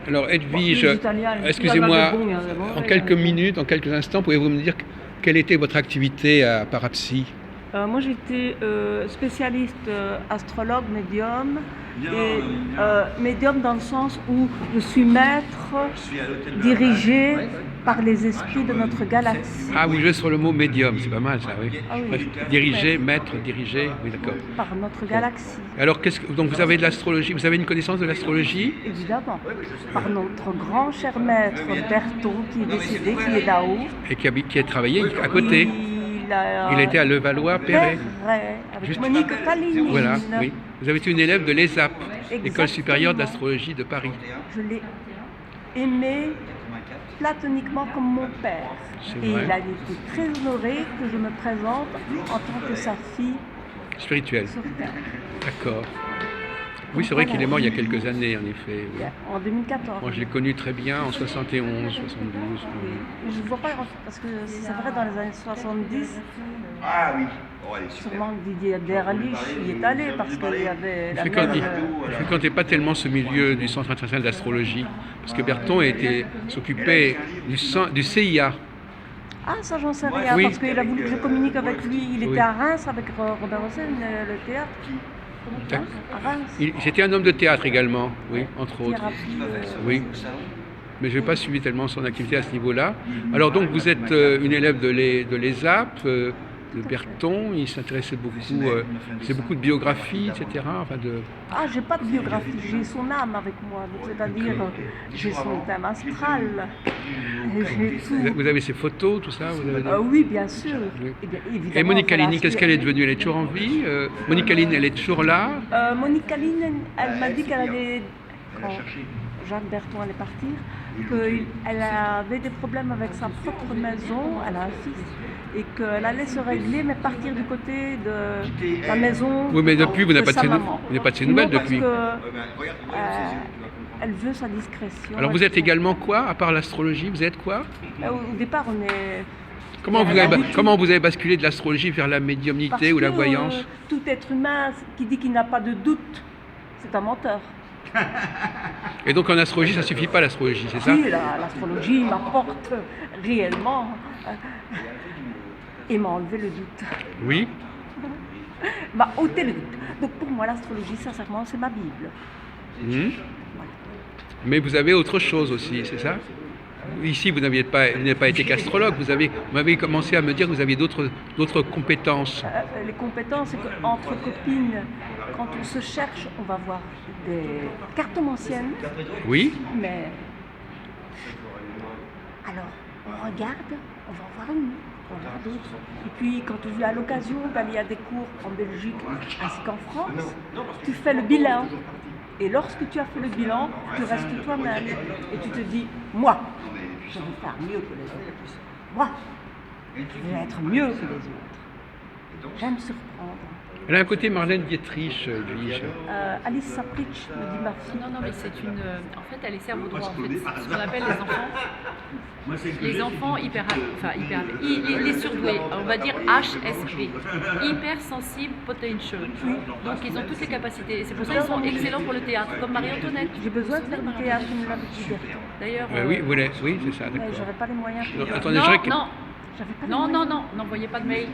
Alors Edwige, excusez-moi, en quelques minutes, en quelques instants, pouvez-vous me dire quelle était votre activité à Parapsy? Moi j'étais spécialiste astrologue, médium, et médium dans le sens où je suis maître, dirigé par les esprits de notre galaxie. Ah, vous jouez sur le mot médium, c'est pas mal ça, oui. Ah oui. Diriger, maître, diriger, oui d'accord. Par notre galaxie. Alors, donc vous avez de l'astrologie, vous avez une connaissance de l'astrologie? Évidemment, par notre grand cher maître Berton qui est décédé, qui est là-haut. Et qui a travaillé à côté. Il était à Levallois-Perret. Avec Juste... Monique Kalinine. Voilà, oui. Vous avez été une élève de l'ESAP, École supérieure d'astrologie de Paris. Je l'ai aimé platoniquement comme mon père. Et il a été très honoré que je me présente en tant que sa fille spirituelle. Sur Terre. D'accord. Oui, c'est vrai qu'il est mort il y a quelques années, en effet. Oui. En 2014. Moi, je l'ai connu très bien en 71, 72. Oui. Je ne vois pas, parce que c'est vrai, dans les années 70, sûrement Didier Derlich y est allé, parce qu'il y avait la même... Je ne fréquentais pas tellement ce milieu du Centre international d'astrologie, parce que Berton s'occupait du CIA. Ah, ça j'en sais rien, oui. Parce qu'il a voulu que je communique avec lui. Il était à Reims avec Robert Hossein, le théâtre. C'était un homme de théâtre également, oui, entre autres. Oui. Mais je n'ai pas suivi tellement son activité à ce niveau-là. Alors donc vous êtes une élève de l'ESAP, de Berton, il s'intéressait beaucoup, c'est beaucoup de biographie, etc. Enfin Ah, j'ai pas de biographie, j'ai son âme avec moi, c'est-à-dire j'ai son thème astral. Vous avez ses photos, tout ça oui, bien sûr. Oui. Et Monique Kalinine, qu'est-ce qu'elle est devenue? Elle est toujours en vie? Monique Kalinine, elle est toujours là? Monique Kalinine, elle m'a dit qu'elle allait, quand Jacques Berton allait partir, qu'elle avait des problèmes avec sa propre maison, elle a un fils, et qu'elle allait se régler, mais partir du côté de la maison. Oui, mais depuis, vous n'avez pas de ses nouvelles depuis. Elle veut sa discrétion. Alors vous êtes également quoi, à part l'astrologie? Vous êtes quoi? Au départ, on est... Comment vous avez basculé de l'astrologie vers la médiumnité ou la voyance? Tout être humain qui dit qu'il n'a pas de doute, c'est un menteur. Et donc en astrologie, ça ne suffit pas l'astrologie, c'est ça? Oui, l'astrologie m'apporte réellement et m'a enlevé le doute. Oui. M'a ôté le doute. Donc pour moi, l'astrologie, sincèrement, c'est ma Bible. Voilà. Mais vous avez autre chose aussi, c'est ça? Ici, vous n'avez pas été qu'astrologue, vous m'avez commencé à me dire que vous aviez d'autres compétences. Les compétences, c'est qu'entre copines, quand on se cherche, on va voir des cartomanciennes. Oui. Mais alors, on regarde, on va en voir une, on va voir d'autres. Et puis, quand tu as l'occasion d'aller à des cours en Belgique ainsi qu'en France, tu fais le bilan. Et lorsque tu as fait le bilan, tu restes toi-même et tu te dis, moi, je vais faire mieux que les autres. Moi, je vais être mieux que les autres. J'aime surprendre. Elle a un côté Marlène Dietrich, Edwige. Alice Sapritch me dit ma fille. Non, mais c'est une... En fait, elle est cerveau droit, en fait. Ce qu'on appelle les enfants les surdoués, on va dire HSP, hyper sensible potential. Donc ils ont toutes les capacités. Et c'est pour ça qu'ils sont excellents pour le théâtre, comme Marie-Antoinette. J'ai besoin de faire du théâtre, une habitude. D'ailleurs. Oui, c'est ça, d'accord. J'aurais pas les moyens. Attendez, non, n'envoyez pas de mail.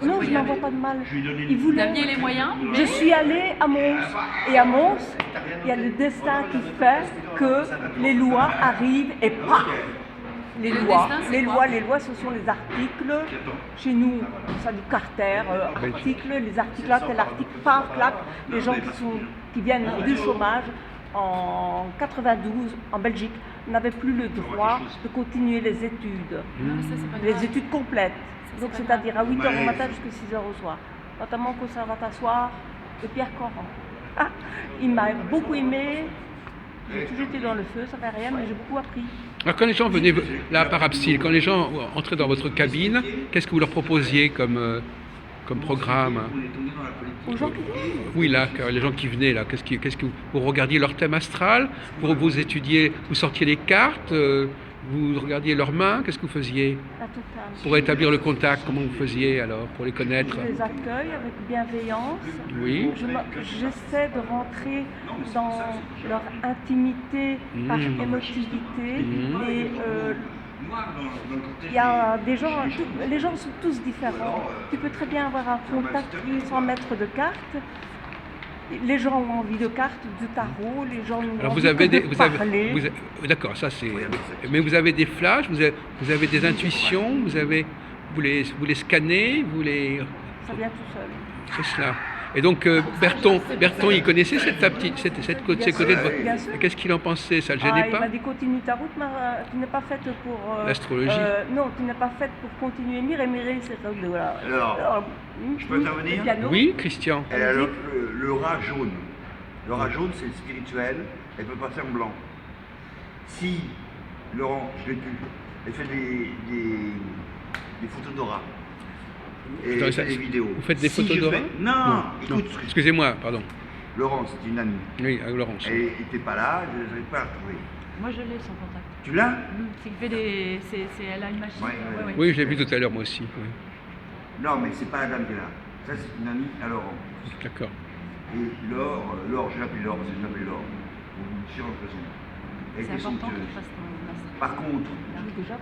Non, je n'envoie pas de mal. Vous aviez les moyens. Mais... Je suis allée à Mons. Et à Mons, il y a le destin qui fait que les lois arrivent et paf. Les lois, ce sont les articles. Chez nous, ça du Carter, articles. Les articles là, tel article, paf, clac. Les gens qui viennent du chômage en 92 en Belgique n'avaient plus le droit de continuer les études, les études complètes. Donc c'est-à-dire à 8h au matin jusqu'à 6h au soir, notamment au conservatoire de Pierre Coran. Il m'a beaucoup aimé, j'ai toujours été dans le feu, ça fait rien, mais j'ai beaucoup appris. Alors quand les gens venaient là à Parapsy, quand les gens entraient dans votre cabine, qu'est-ce que vous leur proposiez comme programme? Aux gens qui viennent? Oui, là, les gens qui venaient, là, qu'est-ce que vous regardiez leur thème astral? Vous étudiez, vous sortiez les cartes? Vous regardiez leurs mains, qu'est-ce que vous faisiez La totale. pour établir le contact? Comment vous faisiez alors pour les connaître? Je les accueille avec bienveillance. Oui. J'essaie de rentrer dans leur intimité par émotivité. Et il y a des gens, les gens sont tous différents. Tu peux très bien avoir un contact sans mettre de carte. Les gens ont envie de cartes, de tarot, les gens ont Alors envie vous avez de des, parler. d'accord, ça c'est. Mais vous avez des flashs, vous avez des intuitions, vous les scannez, Ça vient tout seul. c'est cela. Et donc Berton, il connaissait ces côtés de votre. Bien sûr. Et qu'est-ce qu'il en pensait? Ça le Il gênait m'a pas? dit continue ta route, tu n'es pas faite pour... L'astrologie. Non, tu n'es pas faite pour continuer Mireille, c'est ça. Voilà. Alors, je peux intervenir? le piano. Oui, Christian. Elle a le rat jaune. Le rat jaune, c'est le spirituel, elle peut passer en blanc. Si, Laurent, je l'ai vu, elle fait des photos d'aura. Et Attends, elle ça- fait des vidéos. vous faites des Si photos je d'aura? fais- Non, écoute, Excusez-moi, pardon. Laurent, c'est une amie. Oui, Laurence. Elle n'était pas là, je n'arrive pas à la trouver. Moi, je l'ai son contact. Tu l'as? Elle a une machine. Ouais. Oui, je l'ai vu tout à l'heure moi aussi. Oui. Non, mais c'est pas la dame qui est là. Ça, c'est une amie à Laurent. D'accord. Et Laure, je l'appelle Laure, c'est l'appelle Laure. Pour une différente raison. Elle C'est était important somptueuse. qu'il fasse ton astral. Par contre, Déjà.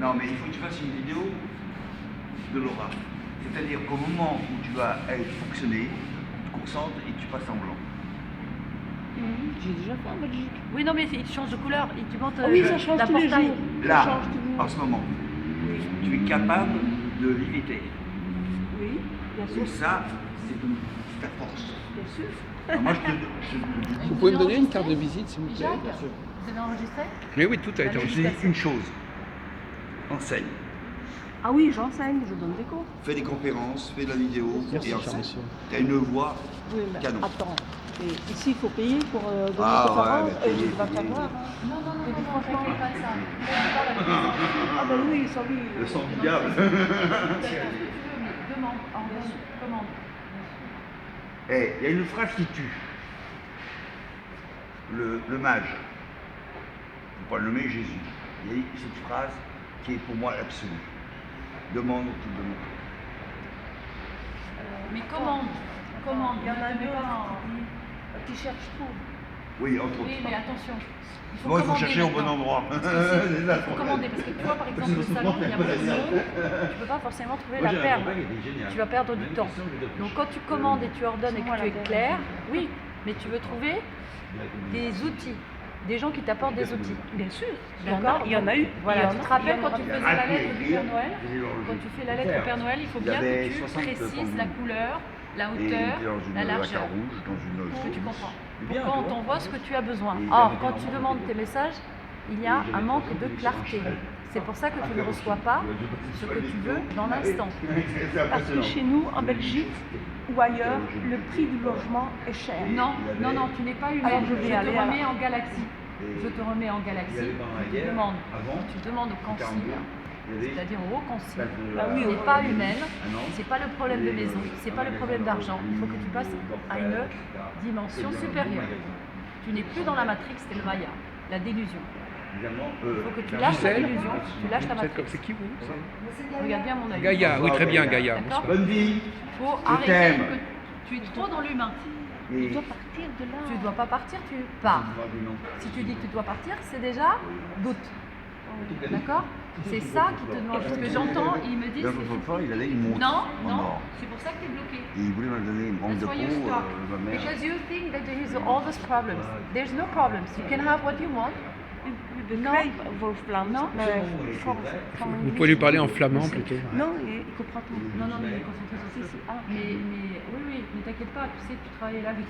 non, mais il faut que tu fasses une vidéo de l'aura. C'est-à-dire qu'au moment où tu vas fonctionner, tu te concentres et tu passes en blanc. J'ai déjà fait en Belgique. Oui, non, mais il change de couleur. Et tu montes Oui, ça change d'un tous les portail. jours. Ça Là, change tous les en jours. ce moment, tu es capable de l'éviter. Oui, bien Et sûr. ça, c'est ta force. Bien sûr. Alors moi, je te Vous pouvez me donner une carte de visite, s'il vous plaît? Jacques, vous avez enregistré? Mais oui, tout a été je enregistré. dis une chose. Enseigne. Ah oui, j'enseigne, je donne des cours. Fais des conférences, fais de la vidéo Merci, et cher enseigne. monsieur. Tu as une voix Oui, mais canon. attends. Et ici, il faut payer pour donner Ah, une conférence. ouais, mais payer, Tu vas payer. savoir. Non, franchement. t'inquiète pas de ça. Ah ben oui, ça oui. Le sang du diable. Demande, commande. Eh, il y a une phrase qui tue. Le mage, pour pas le nommer Jésus, il y a cette phrase qui est pour moi absolue. Demande, tu demandes. Mais commande. Il y en a Ne mets pas d'autres qui cherchent tout. Oui, entre Oui, autres. mais attention. Bon, il faut commander chercher au bon maintenant. endroit. Il faut commander parce que tu vois, par exemple, le salon, il y a beaucoup de monde, tu ne peux pas forcément trouver la perle. Tu vas perdre du temps. Donc quand tu commandes et tu ordonnes et que tu es clair, oui, mais tu veux trouver des outils, des gens qui t'apportent des outils. Bien sûr. D'accord. Il y en a eu. Voilà, Il y tu en te a- rappelles il y en quand tu aura. faisais la lettre du Père Noël? Quand Quand tu fais la lettre au Père Noël, il faut bien que tu précises la couleur, la hauteur, la largeur. rouge, dans une Que tu comprends. Bien, Pourquoi on tu vois. t'envoie ce que tu as besoin. Et Or, bien, quand tu demandes tes messages, il y a un manque de clarté. C'est pour ça que tu ne reçois pas ce que tu veux dans l'instant. Parce que chez nous, en Belgique ou ailleurs, le prix du logement est cher. Non, tu n'es pas humaine. Alors, je Je vais te aller à la- remets en galaxie. Je te remets en galaxie. Tu demandes au concile, c'est-à-dire au haut concile. Ah oui, Tu au- n'es pas humaine, c'est pas le problème de maison, c'est pas le problème d'argent. Il faut que tu passes à une dimension supérieure. Tu n'es plus dans la matrix, c'est le Maya, la délusion. Il faut que tu lâches la Gisèle, délusion, tu lâches la vous êtes matrix. comme- c'est qui vous? Regarde bien mon œil. Gaïa, oui, très bien, Gaïa. D'accord. bonsoir. Bonne vie. Il faut Je arrêter t'aime. que tu es trop dans l'humain. Tu Et dois partir de là. Tu ne dois pas partir, tu pars. Si tu dis que tu dois partir, c'est déjà doute. D'accord? C'est ça qui te demande. Parce que j'entends, ils me disent. il allait une montre Non, en non, or. c'est pour ça que tu es bloqué. Et il voulait me donner une banque That's de why you peau, stop. ma mère. Because you think that there is all these problems. There's no problems. You can have what you want. Non, Wolfgang, Non. Vous pouvez lui parler en flamand plutôt. Non, il comprend tout. Non, mais concentre sur ça. Ah, mais oui, mais t'inquiète pas, tu sais que tu travailles là avec.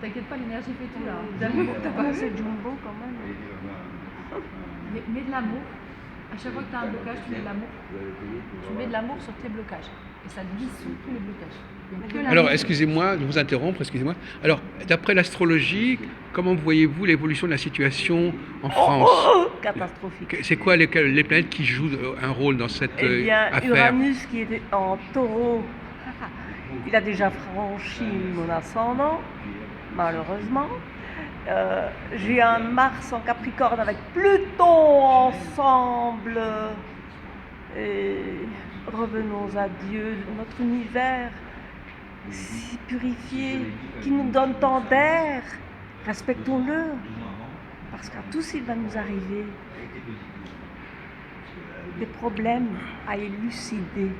T'inquiète pas, l'énergie fait tout là. D'amour, t'as pas Ah, vu. c'est Jumbo quand même. Mets de l'amour. À chaque fois que tu as un blocage, tu mets de l'amour. Tu mets de l'amour sur tes blocages. Et ça dissout tous les blocages. Il y a que l'amour. Alors, excusez-moi de vous interrompre, excusez-moi. Alors, d'après l'astrologie, comment voyez-vous l'évolution de la situation en France? Catastrophique. C'est quoi les planètes qui jouent un rôle dans cette Eh bien, affaire? Uranus qui est en taureau, il a déjà franchi mon ascendant, malheureusement. J'ai un Mars en Capricorne avec Pluton ensemble. Et revenons à Dieu, notre univers si purifié, qui nous donne tant d'air. Respectons-le, parce qu'à tous il va nous arriver des problèmes à élucider.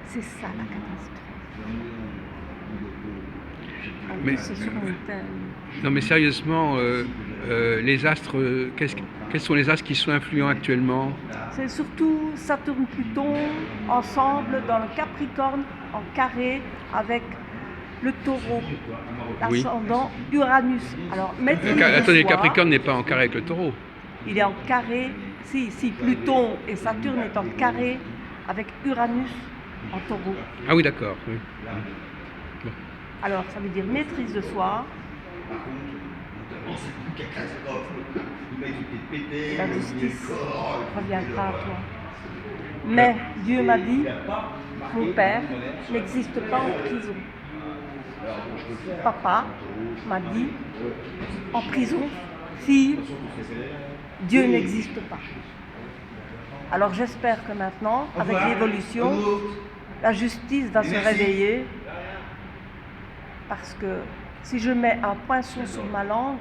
C'est ça la catastrophe. Mais, C'est sur mon thème. non, mais sérieusement, les astres, quels sont les astres qui sont influents actuellement? C'est surtout Saturne-Pluton ensemble dans le Capricorne en carré avec le Taureau, Oui. l'ascendant Uranus. Alors, Attendez, le Capricorne n'est pas en carré avec le Taureau. il est en carré, si Pluton et Saturne est en carré avec Uranus en Taureau. Ah oui, d'accord. Oui. Alors, ça veut dire maîtrise de soi, la justice reviendra à toi. Mais Dieu m'a dit, mon père n'existe pas en prison. Papa m'a dit, en prison, fille, Dieu n'existe pas. Alors j'espère que maintenant, avec l'évolution, la justice va se réveiller, parce que si je mets un poinçon sur ma langue,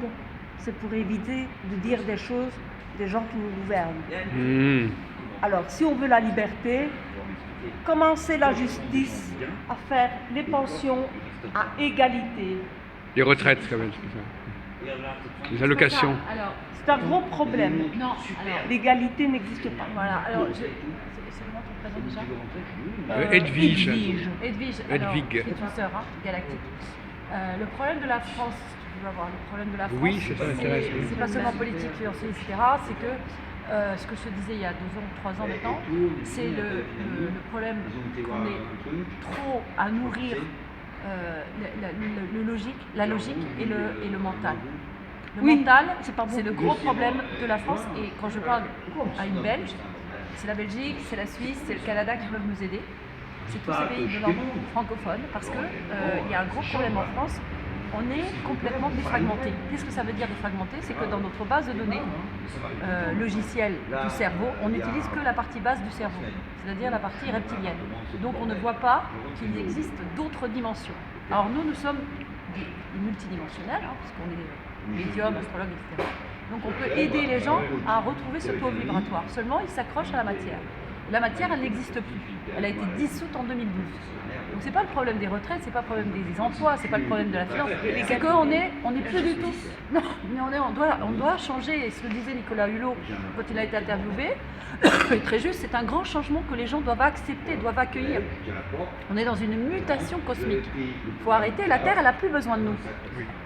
c'est pour éviter de dire des choses des gens qui nous gouvernent. Alors, si on veut la liberté, commencez la justice à faire les pensions à égalité. Les retraites, quand même. C'est ça. Les allocations. Alors, C'est un gros problème. non, alors, L'égalité n'existe pas. voilà, alors, c'est comment ton prénom déjà Edwige. Edwige, alors, Edwige. c'est une sœur galactique. Le problème de la France, tu veux voir, le problème de la France, Oui, ça m'intéresse, oui. c'est pas seulement politique, financier, etc. C'est que ce que je te disais il y a 2 ans, 3 ans maintenant, c'est le problème qu'on est trop à nourrir la logique et le mental. Le Oui, mental, c'est pas bon. c'est le gros problème de la France. Et quand je parle à une Belge, c'est la Belgique, c'est la Suisse, c'est le Canada qui peuvent nous aider. C'est tous ces pays de langue francophone, parce que il y a un gros problème en France. On est complètement défragmenté. Qu'est-ce que ça veut dire défragmenté? C'est que dans notre base de données logicielle du cerveau, on n'utilise que la partie basse du cerveau, c'est-à-dire la partie reptilienne. Donc on ne voit pas qu'il existe d'autres dimensions. Alors nous sommes des multidimensionnels, hein, puisqu'on est médium, astrologue, etc. Donc on peut aider les gens à retrouver ce taux vibratoire. Seulement, ils s'accrochent à la matière. La matière, elle n'existe plus. Elle a été dissoute en 2012. Donc c'est pas le problème des retraites, c'est pas le problème des emplois, c'est pas le problème de la finance, c'est qu'on est plus du tout. Non, mais on doit changer. Et ce que disait Nicolas Hulot quand il a été interviewé, est très juste. C'est un grand changement que les gens doivent accepter, doivent accueillir. On est dans une mutation cosmique. Il faut arrêter. La Terre, elle n'a plus besoin de nous.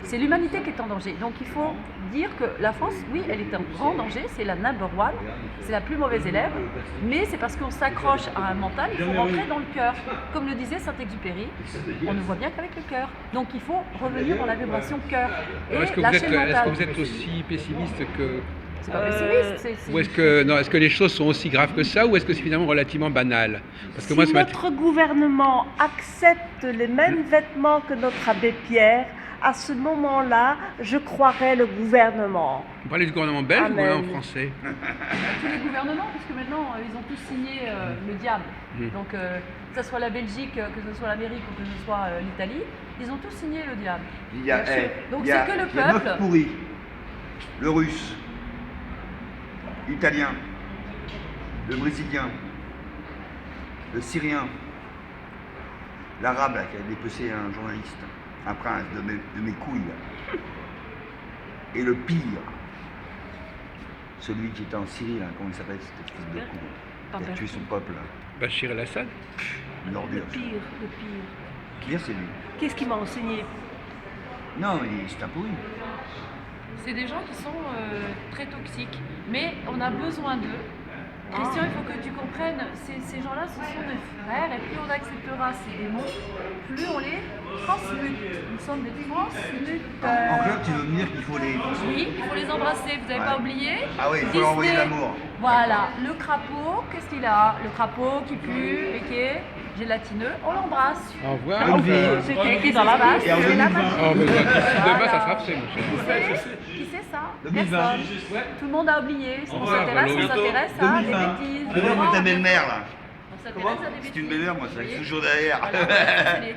C'est l'humanité qui est en danger. Donc il faut dire que la France, oui, elle est en grand danger. C'est la number one. C'est la plus mauvaise élève. Mais c'est parce qu'on s'accroche à un mental. Il faut rentrer dans le cœur. Comme le disait Saint-Exupéry, on ne voit bien qu'avec le cœur. Donc il faut revenir dans la vibration cœur et lâcher le mental. Est-ce que vous êtes aussi pessimiste que... C'est pas pessimiste. Ou est-ce que les choses sont aussi graves que ça, ou est-ce que c'est finalement relativement banal? Parce que Si moi, notre gouvernement accepte les mêmes vêtements que notre abbé Pierre, à ce moment-là, je croirais le gouvernement. vous parlez du gouvernement belge ou Amen. en français? Tous les gouvernements, puisque maintenant ils ont tous signé le diable. Donc que ce soit la Belgique, que ce soit l'Amérique ou que ce soit l'Italie, ils ont tous signé le diable. Donc c'est que le Il y a 9 peuple. pourris. Le russe, l'italien, le brésilien, le syrien, l'arabe là, qui a dépecé un journaliste, un prince de mes couilles. Là. Et le pire, celui qui était en Syrie, là, comment il s'appelle, cet fils de con, qui a tué son peuple. Là. Bachir el-Assad? Une ordure. Le pire. Pire, c'est lui. Qu'est-ce qu'il m'a enseigné? Non, mais c'est un pourri. C'est des gens qui sont très toxiques, mais on a besoin d'eux. Christian, il faut que tu comprennes, ces gens-là, ce sont des frères, et plus on acceptera ces démons, plus on les transmute. Nous sommes des transmuteurs. En clair, tu veux me dire qu'il faut les... Oui, il faut les embrasser, vous n'avez pas oublié? Ah oui, il faut leur envoyer de l'amour. Voilà, le crapaud, qu'est-ce qu'il a? Le crapaud qui pue et qui est gélatineux, on l'embrasse. Au revoir. Ah, c'est écrit dans la Bible. Et en C'est la 2020. magie. Oh, mais d'ici demain, ça sera fait, mon cher. Qui sait ça? 2020. Personne. Tout le monde a oublié. On revoir, s'intéresse, Valérie. à des 2020. bêtises. Tu vois, ta belle-mère là. On s'intéresse à des C'est bêtises. une belle-mère, moi, ça Vous reste voyez. toujours derrière. Voilà,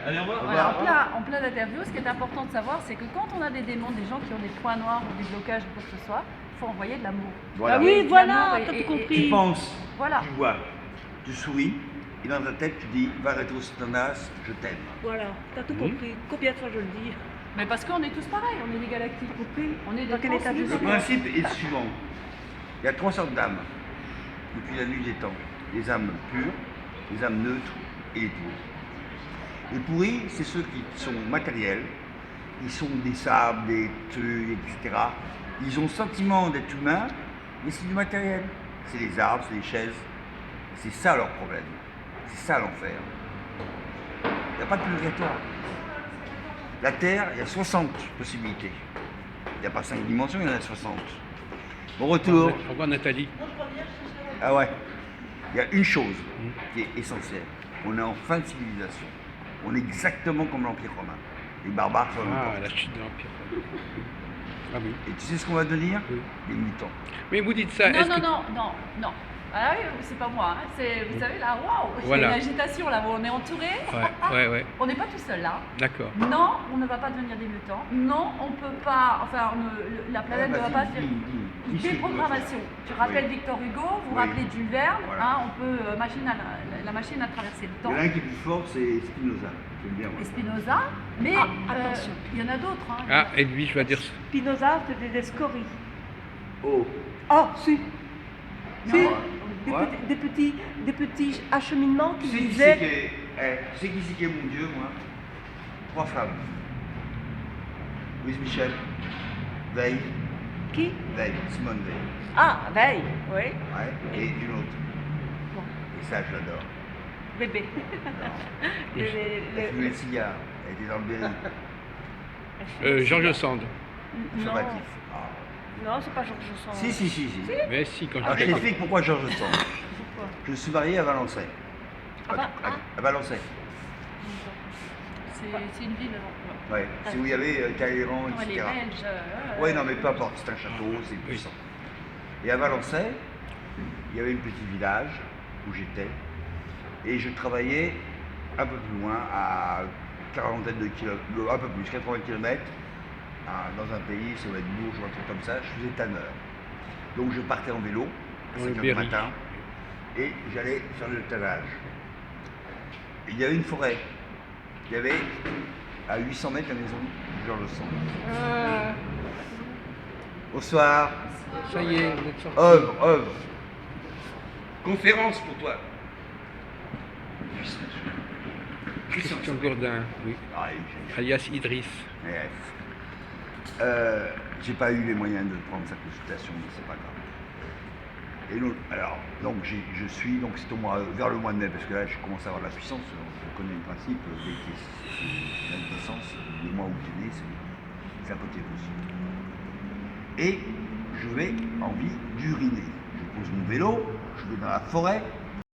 Allez, au revoir. voilà, en plein d'interview, ce qui est important de savoir, c'est que quand on a des démons, des gens qui ont des points noirs ou des blocages ou quoi que ce soit, il faut envoyer de l'amour. Voilà. Ah oui, voilà, L'amour t'as et- tout et- compris. Tu penses, Voilà. tu vois, tu souris, et dans ta tête, tu dis, va rétrostanas, je t'aime. Voilà, t'as tout compris. Combien de fois je le dis? Mais parce qu'on est tous pareils, on est des galactiques. On est Dans des quel état je transhumains. suis? Le principe est le suivant. Il y a 3 sortes d'âmes depuis la nuit des temps. Les âmes pures, les âmes neutres et les pourris. Les pourris, c'est ceux qui sont matériels, ils sont des sables, des trucs, etc. Ils ont le sentiment d'être humains, mais c'est du matériel. C'est les arbres, c'est les chaises. C'est ça leur problème. C'est ça l'enfer. Il n'y a pas de purgatoire. La Terre, il y a 60 possibilités. Il n'y a pas 5 dimensions, il y en a 60. Bon retour. Au revoir, Nathalie. Ah ouais. Il y a une chose qui est essentielle. On est en fin de civilisation. On est exactement comme l'Empire romain. Les barbares sont Ah, nos la portes. chute de l'Empire. Ah oui. Et tu sais ce qu'on va devenir? Oui. Des mutants. Mais vous dites ça, Non, est-ce non, que... non. Ah oui, c'est pas moi. Hein. C'est, vous savez, là, waouh, il y a Voilà. une agitation là où on est entouré. Ouais. On n'est pas tout seul là. D'accord. Non, on ne va pas devenir des mutants. Non, on peut pas. Enfin, la planète ne va pas se faire. Déprogrammation. Tu rappelles Victor Hugo, vous Oui. rappelez Jules Verne, Voilà. on peut la machine à traverser le Il y temps. en a un qui est plus fort, c'est Spinoza. J'aime bien, moi. Et Spinoza, mais attention. il y en a d'autres. Hein. Ah, Edwige va dire... Spinoza faisait des scories. Oh. Oh, si. Si. Non. Ouais. Des petits acheminements Tu qui sais qui disaient. tu sais qui c'est qui est mon Dieu, moi? 3 femmes. Louise Michel, Veil, Qui? Simone Veil. Ah, Veil, oui. Ouais. Et une autre. Bon. Et ça, je l'adore. Bébé. Elle fumait le cigare. Elle était dans le Berry. Georges Sand. Non, Conservatif. Ah. non, c'est pas Georges Sand. Si. Mais si, quand Alors, je j'étais... t'explique pourquoi Georges Sand. Pourquoi? Je suis marié à Valençay. À Valençay. C'est une ville. Ouais. C'est où il y avait Talleyrand, Non, elle est etc. belge. Ouais, non, mais peu importe, c'est un château, c'est puissant. Et à Valençay, il y avait un petit village où j'étais, et je travaillais un peu plus loin, à quarantaine de kilomètres, un peu plus, 80 km, dans un pays, ça va être Bourges ou un truc comme ça, je faisais tanneur. Donc je partais en vélo, à Dans 5 le h du Berry. matin, et j'allais faire le tannage. Et il y avait une forêt. Il y avait à 800 mètres la maison de Georges Sand. Bonsoir. Ça y est, vous êtes sorti. Œuvre. Conférence pour toi. Christian Gourdin, oui. Ah, oui, Alias Idriss. j'ai pas eu les moyens de prendre sa consultation, mais c'est pas grave. Et alors, donc je suis, donc c'est vers le mois de mai, parce que là je commence à avoir de la puissance, on connaît le principe, dès que c'est la puissance, le mois où tu es né, c'est l'apothéose. Et je vais envie d'uriner. Je pose mon vélo, je vais dans la forêt,